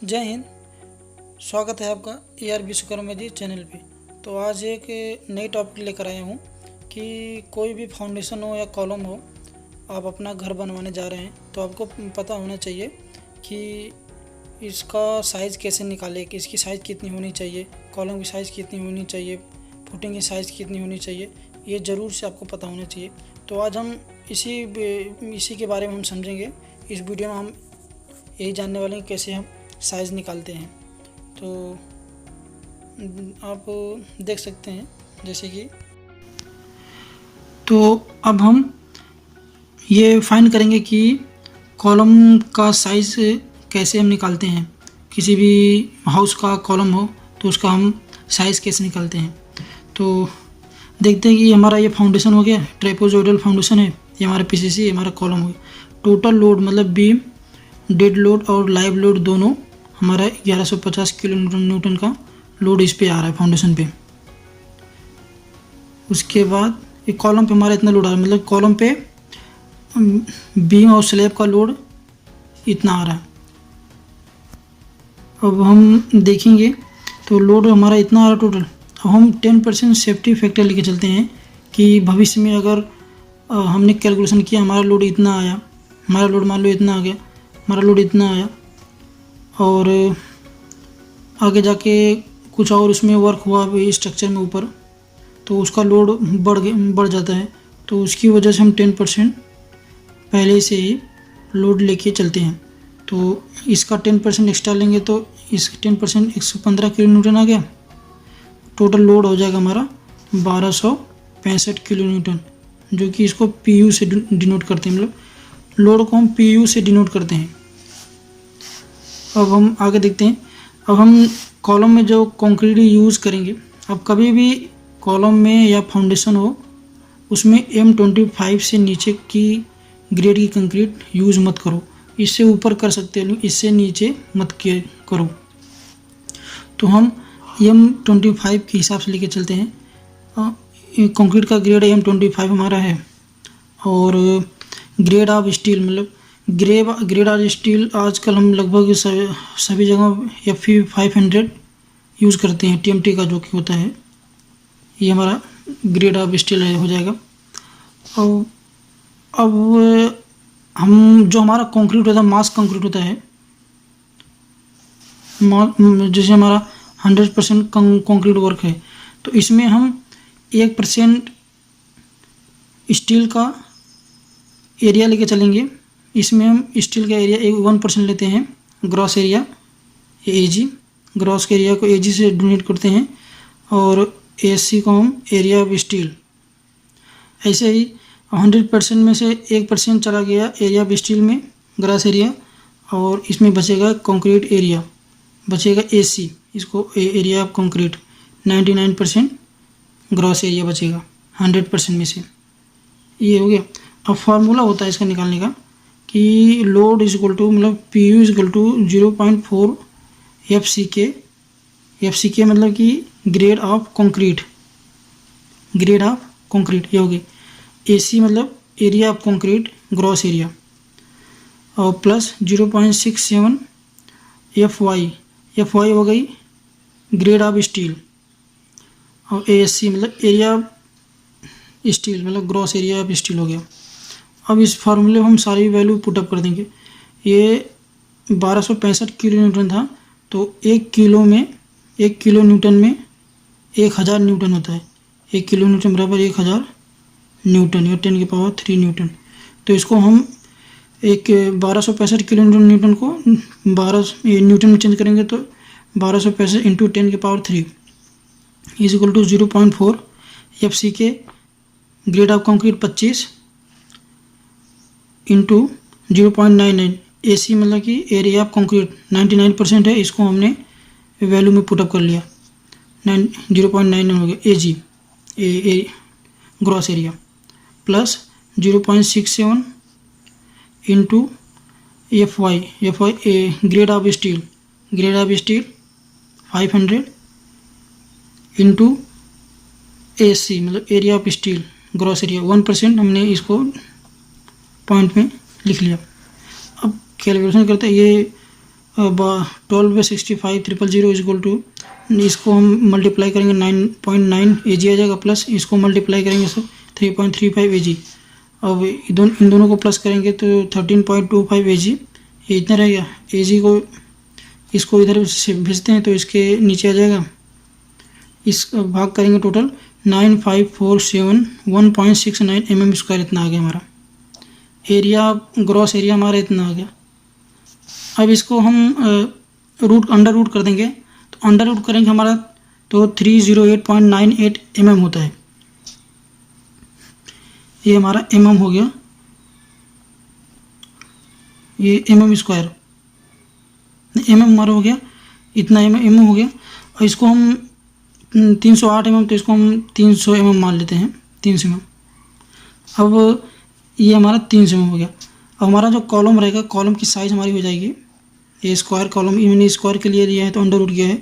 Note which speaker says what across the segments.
Speaker 1: जय हिंद। स्वागत है आपका विश्वकर्मा जी चैनल पे। तो आज एक नई टॉपिक लेकर आया हूँ कि कोई भी फाउंडेशन हो या कॉलम हो, आप अपना घर बनवाने जा रहे हैं तो आपको पता होना चाहिए कि इसका साइज़ कैसे निकालें, कि इसकी साइज़ कितनी होनी चाहिए, कॉलम की साइज़ कितनी होनी चाहिए, फुटिंग की साइज़ कितनी होनी चाहिए, ये ज़रूर से आपको पता होना चाहिए। तो आज हम इसी के बारे में हम समझेंगे। इस वीडियो में हम यही जानने वाले हैं कैसे हम साइज़ निकालते हैं। तो आप देख सकते हैं जैसे कि, तो अब हम ये फाइंड करेंगे कि कॉलम का साइज़ कैसे हम निकालते हैं। किसी भी हाउस का कॉलम हो तो उसका हम साइज़ कैसे निकालते हैं। तो देखते हैं कि हमारा ये फाउंडेशन हो गया, ट्रेपेजोइडल फाउंडेशन है, ये हमारा पीसीसी हमारा कॉलम हो गया। टोटल लोड मतलब बीम, डेड लोड और लाइव लोड दोनों हमारा 1150 किलो न्यूटन का लोड इस पे आ रहा है फाउंडेशन पे। उसके बाद एक कॉलम पे हमारा इतना लोड आ रहा है, मतलब कॉलम पे बीम और स्लैब का लोड इतना आ रहा है। अब हम देखेंगे तो लोड हमारा इतना आ रहा है टोटल। अब हम 10% सेफ्टी फैक्टर लेके चलते हैं कि भविष्य में अगर हमने कैलकुलेशन किया हमारा लोड इतना आया, हमारा लोड मान लो इतना आ गया, हमारा लोड इतना आया और आगे जाके कुछ और उसमें वर्क हुआ स्ट्रक्चर में ऊपर, तो उसका लोड बढ़ जाता है। तो उसकी वजह से हम 10% पहले से ही लोड लेके चलते हैं। तो इसका 10% एक्स्ट्रा लेंगे तो इसका 10% 115 किलो न्यूटन आ गया। टोटल लोड हो जाएगा हमारा 1265 किलो न्यूटन, जो कि इसको PU से डिनोट करते हैं, मतलब लोड को हम PU से डिनोट करते हैं। अब हम आगे देखते हैं। अब हम कॉलम में जो कंक्रीट यूज़ करेंगे, अब कभी भी कॉलम में या फाउंडेशन हो उसमें M25 से नीचे की ग्रेड की कंक्रीट यूज़ मत करो। इससे ऊपर कर सकते हो, इससे नीचे मत करो। तो हम M25 के हिसाब से लेके चलते हैं। कंक्रीट का ग्रेड M25 हमारा है। और ग्रेड ऑफ स्टील मतलब ग्रेड ऑफ स्टील आजकल हम लगभग सभी जगह Fe 500 यूज़ करते हैं, TMT का जो कि होता है। ये हमारा ग्रेड ऑफ स्टील हो जाएगा। और अब हम जो हमारा कंक्रीट होता है, मास कंक्रीट होता है, जैसे हमारा 100% कंक्रीट वर्क है, तो इसमें हम 1% स्टील का एरिया लेके चलेंगे। इसमें हम स्टील का एरिया 1% लेते हैं, ग्रॉस एरिया AG, ग्रॉस के एरिया को AG से डोनेट करते हैं और ASC को हम एरिया ऑफ स्टील। ऐसे ही 100% में से 1% चला गया एरिया ऑफ स्टील में, ग्रॉस एरिया, और इसमें बचेगा कंक्रीट एरिया, बचेगा AC, इसको area of concrete 99% gross area बचेगा 100% में से। ये हो गया। अब फार्मूला होता है इसका निकालने का कि लोड इज इक्वल टू, मतलब PU is equal to 0.4 FCK मतलब कि grade of concrete, grade of concrete ये हो गई। AC मतलब area of concrete gross area, और प्लस 0.67 FY हो गई ग्रेड ऑफ स्टील, और ASC मतलब एरिया ऑफ स्टील मतलब ग्रॉस एरिया ऑफ स्टील हो गया। अब इस फार्मूले में हम सारी वैल्यू पुटअप कर देंगे। ये 1265 किलो न्यूटन था, तो 1 किलो न्यूटन में 1000 न्यूटन होता है। 1 किलो न्यूटन बराबर 1000 न्यूटन या 10 की पावर 3 न्यूटन। तो इसको हम 1265 किलो न्यूटन को 12 न्यूटन में चेंज करेंगे तो 1265 इंटू 10 की power 3 is equal to 0.4 FCK grade of concrete 25 into 0.99 AC मतलब कि एरिया ऑफ कंक्रीट 99% है, इसको हमने वैल्यू में पुटअप कर लिया। 0.99 हो गया AG gross area, plus 0.67 into FY grade of steel 500 into AC मतलब area of steel gross area 1%, हमने इसको पॉइंट में लिख लिया। अब कैलकुलेशन करते हैं, ये 12/65,000 इज इक्वल टू, इसको हम मल्टीप्लाई करेंगे 9.9 AG आ जाएगा, प्लस इसको मल्टीप्लाई करेंगे सब 3.35 AG। अब इन दोनों को प्लस करेंगे तो 13.25 AG, ये इतना रहेगा। AG को इसको इधर से भेजते हैं तो इसके नीचे आ जाएगा, इस भाग करेंगे टोटल 9547 1.69 mm², इतना आ गया हमारा एरिया, ग्रॉस एरिया हमारा इतना आ गया। अब इसको हम अंडर रूट कर देंगे, तो अंडर रूट करेंगे हमारा तो 308.98 mm होता है, ये हमारा mm हो गया, ये mm², हमारा हो गया इतना, mm हो गया। और इसको हम 308 mm, तो इसको हम 300 mm मान लेते हैं, 300 mm। अब ये हमारा 300 mm हो गया। अब हमारा जो कॉलम रहेगा, कॉलम की साइज़ हमारी हो जाएगी, ये स्क्वायर कॉलम मैंने स्क्वायर के लिए दिया है तो अंडर रूट किया है,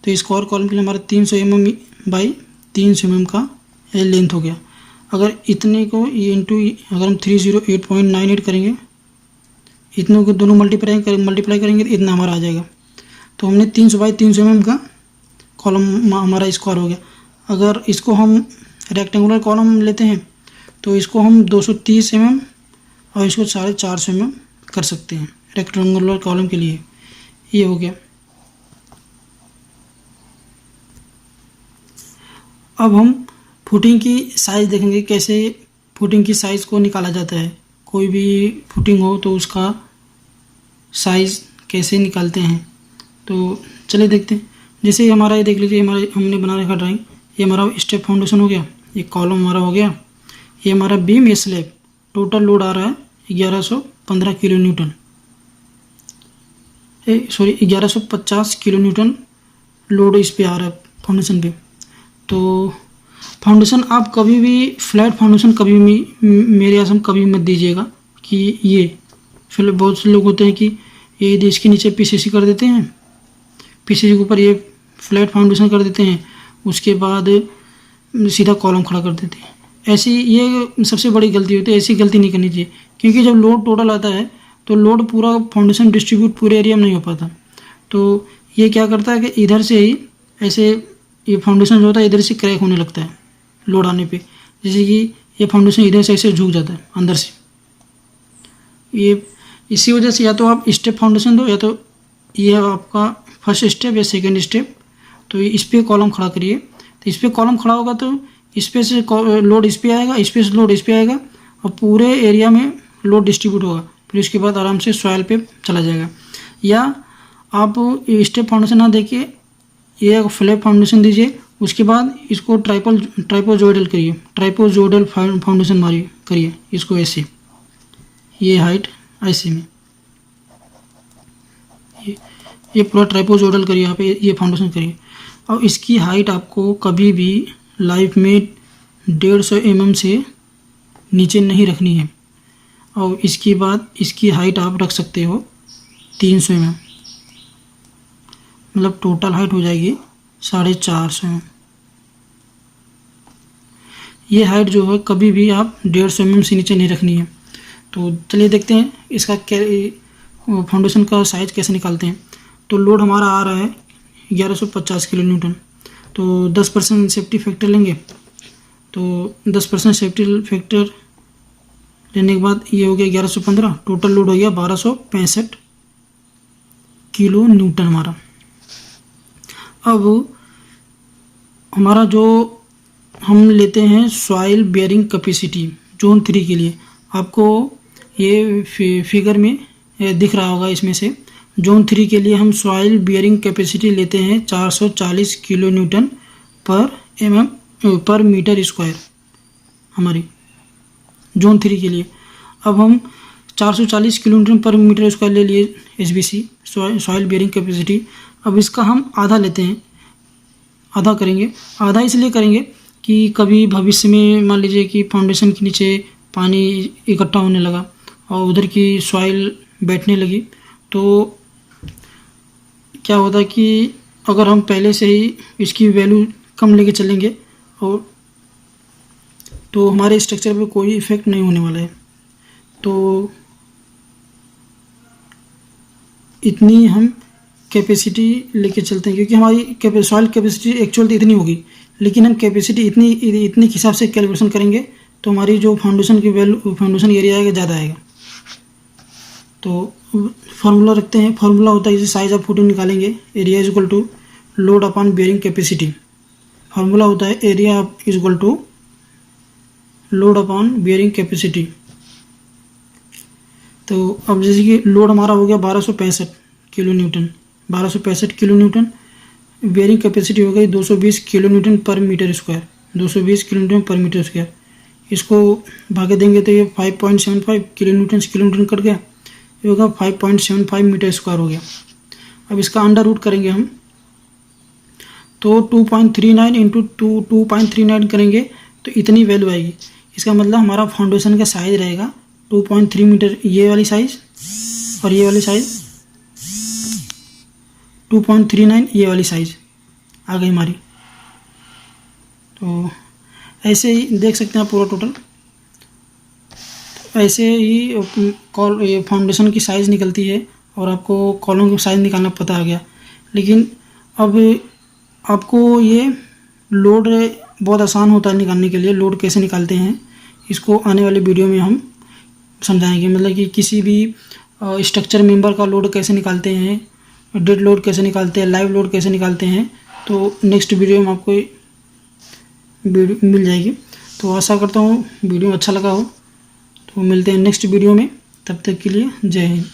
Speaker 1: तो स्क्वायर कॉलम के लिए हमारा 300 mm बाई 300 mm का ये लेंथ हो गया। अगर इतने को ये इंटू, अगर हम 308.98 करेंगे, इतनों को दोनों मल्टीप्लाई करेंगे तो इतना हमारा आ जाएगा। तो हमने 300 बाई 300 mm का कॉलम हमारा स्क्वायर हो गया। अगर इसको हम रेक्टेंगुलर कॉलम लेते हैं तो इसको हम 230 mm और इसको 450 mm कर सकते हैं रेक्टेंगुलर कॉलम के लिए, ये हो गया। अब हम फुटिंग की साइज़ देखेंगे, कैसे फुटिंग की साइज़ को निकाला जाता है। कोई भी फुटिंग हो तो उसका साइज़ कैसे निकालते हैं, तो चलिए देखते हैं। जैसे हमारा ये देख लीजिए, हमने बना रखा ड्राइंग, ये हमारा स्टेप फाउंडेशन हो गया, ये कॉलम हमारा हो गया, ये हमारा बीम, ये स्लैब। टोटल लोड आ रहा है 1115 kilo Newton, 1150 kilo Newton load इस पे आ रहा है फाउंडेशन पे। तो फाउंडेशन आप कभी भी फ्लैट फाउंडेशन कभी भी, मेरे आसम कभी मत दीजिएगा कि ये फिर बहुत से लोग होते हैं कि ये इसके नीचे पीसीसी कर देते हैं, पीसीसी के ऊपर ये फ्लैट फाउंडेशन कर देते हैं, उसके बाद सीधा कॉलम खड़ा कर देते हैं। ऐसी ये सबसे बड़ी गलती होती है, ऐसी गलती नहीं करनी चाहिए, क्योंकि जब लोड टोटल आता है तो लोड पूरा फाउंडेशन डिस्ट्रीब्यूट पूरे एरिया में नहीं हो पाता। तो ये क्या करता है कि इधर से ही ऐसे ये फाउंडेशन जो होता है इधर से क्रैक होने लगता है लोड आने पे, जैसे कि ये फाउंडेशन इधर से ऐसे झुक जाता है अंदर से। ये इसी वजह से या तो आप स्टेप फाउंडेशन दो, या तो ये आपका फर्स्ट स्टेप या सेकेंड स्टेप, तो इस पर कॉलम खड़ा करिए। तो इस पर कॉलम खड़ा होगा तो इस पे से लोड इस पे आएगा, इस पे से लोड इस पे आएगा, और पूरे एरिया में लोड डिस्ट्रीब्यूट होगा। फिर उसके बाद आराम से सॉइल पे चला जाएगा। या आप स्टेप फाउंडेशन ना देखिए, ये फ्लैट फाउंडेशन दीजिए, उसके बाद इसको ट्राइपोजोइडल करिए, ट्राइपोजोइडल फाउंडेशन मारिए, करिए इसको ऐसे, ये हाइट ऐसे में, ये पूरा ट्राइपोजोइडल करिए, यहाँ पे ये फाउंडेशन करिए। और इसकी हाइट आपको कभी भी लाइफ में 150 mm से नीचे नहीं रखनी है। और इसके बाद इसकी हाइट आप रख सकते हो 300 mm, मतलब टोटल हाइट हो जाएगी 450 mm। ये हाइट जो है कभी भी आप 150 mm से नीचे नहीं रखनी है। तो चलिए देखते हैं इसका फाउंडेशन का साइज कैसे निकालते हैं। तो लोड हमारा आ रहा है 1150 किलो न्यूटन, तो 10% सेफ्टी फैक्टर लेंगे। तो 10% सेफ्टी फैक्टर लेने के बाद ये हो गया 1115, टोटल लोड हो गया 1265 किलो न्यूटन हमारा। अब हमारा जो हम लेते हैं सॉइल बेयरिंग कैपेसिटी जोन 3 के लिए, आपको ये फिगर में दिख रहा होगा, इसमें से जोन 3 के लिए हम सॉइल बियरिंग कैपेसिटी लेते हैं 440 kilo newton per metre square हमारी जोन 3 के लिए। अब हम 440 kilo newton per metre square ले लिए SBC सॉइल बियरिंग कैपेसिटी। अब इसका हम आधा लेते हैं, आधा करेंगे। आधा इसलिए करेंगे कि कभी भविष्य में मान लीजिए कि फाउंडेशन के नीचे पानी इकट्ठा होने लगा और उधर की सॉइल बैठने लगी, तो क्या होता है कि अगर हम पहले से ही इसकी वैल्यू कम लेके चलेंगे और तो हमारे स्ट्रक्चर पे कोई इफ़ेक्ट नहीं होने वाला है। तो इतनी हम कैपेसिटी लेके चलते हैं, क्योंकि हमारी सॉइल कैपेसिटी एक्चुअल तो इतनी होगी, लेकिन हम कैपेसिटी इतनी के हिसाब से कैलकुलेशन करेंगे तो हमारी जो फाउंडेशन की वैल्यू, फाउंडेशन एरिया आएगा ज़्यादा आएगा। तो फार्मूला रखते हैं। फार्मूला होता है, जैसे साइज ऑफ फुटिंग निकालेंगे, area is equal to load upon bearing capacity. Formula होता है area is equal to load upon bearing capacity. तो अब जैसे कि लोड हमारा हो गया 1265 kilo newton, 1265 kilo newton. Bearing capacity हो गई 220 kilo newton per metre square, 220 kilo newton per metre square. इसको भागे देंगे तो ये 5.75 किलो न्यूटन कट गया, ये होगा 5.75 मीटर स्क्वायर हो गया। अब इसका अंडर रूट करेंगे हम, तो 2.39 इंटू 2.39 करेंगे तो इतनी वैल्यू आएगी। इसका मतलब हमारा फाउंडेशन का साइज रहेगा 2.3 मीटर, ये वाली साइज, और ये वाली साइज 2.39, ये वाली साइज आ गई हमारी। तो ऐसे ही देख सकते हैं पूरा टोटल, ऐसे ही ये फाउंडेशन की साइज़ निकलती है और आपको कॉलम की साइज़ निकालना पता आ गया। लेकिन अब आपको ये लोड बहुत आसान होता है निकालने के लिए। लोड कैसे निकालते हैं इसको आने वाले वीडियो में हम समझाएंगे, मतलब कि किसी भी स्ट्रक्चर मेंबर का लोड कैसे निकालते हैं, डेड लोड कैसे निकालते हैं, लाइव लोड कैसे निकालते हैं, तो नेक्स्ट वीडियो में आपको वीडियो मिल जाएगी। तो आशा करता हूँ वीडियो अच्छा लगा हो। तो मिलते हैं नेक्स्ट वीडियो में, तब तक के लिए जय हिंद।